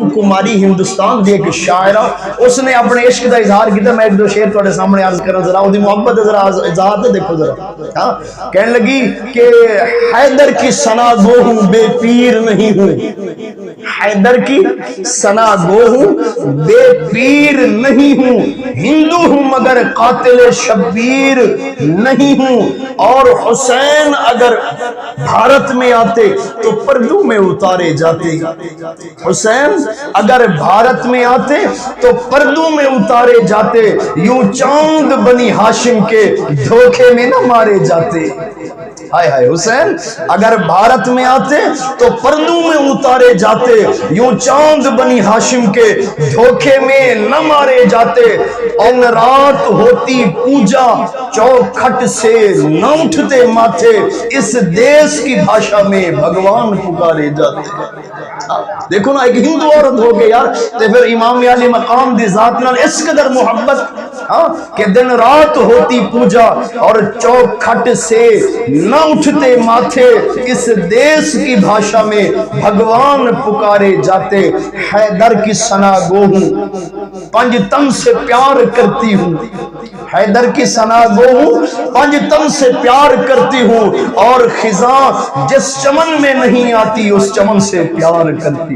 کماری ہندوستان دی ایک شاعرہ، اس نے اپنے عشق کا اظہار کیا. میں ایک دو شعر تھوڑے سامنے عرض کرنا ذرا وہ محبت ذرا اظہار تو دیکھو ذرا. کہنے لگی کہ حیدر کی ثنا گو ہوں بے پیر نہیں ہوں، حیدر کی ثنا گو ہوں بے پیر نہیں ہوں، ہندو ہوں مگر قاتل شبیر نہیں ہوں، اور حسین اگر بھارت میں آتے تو پردوں میں اتارے جاتے، حسین اگر بھارت میں آتے تو پردوں میں اتارے جاتے، یوں چاند بنی ہاشم کے دھوکے میں نہ مارے جاتے. ہائے ہائے، حسین اگر بھارت میں آتے تو پردوں میں اتارے جاتے، یوں چاند بنی ہاشم کے دھوکے میں نہ مارے جاتے. ان رات ہوتی پوجا چوکھٹ سے نہ اٹھتے ماتھے، اس دیس کی بھاشا میں بھگوان پکارے جاتے. دیکھو نا، ایک ہندو عورت ہو کے یار تے پھر امام علی مقام دی ذات نال اس قدر محبت کہ دن رات ہوتی پوجا اور چوکھٹ سے نہ اٹھتے ماتھے، اس دیس کی بھاشا میں بھگوان پکارے جاتے. حیدر کی ثنا گو ہوں پنج تن سے پیار کرتی ہوں، حیدر کی ثنا گو ہوں پنج تن سے پیار کرتی ہوں، اور خزاں جس چمن میں نہیں آتی اس چمن سے پیار کرتی.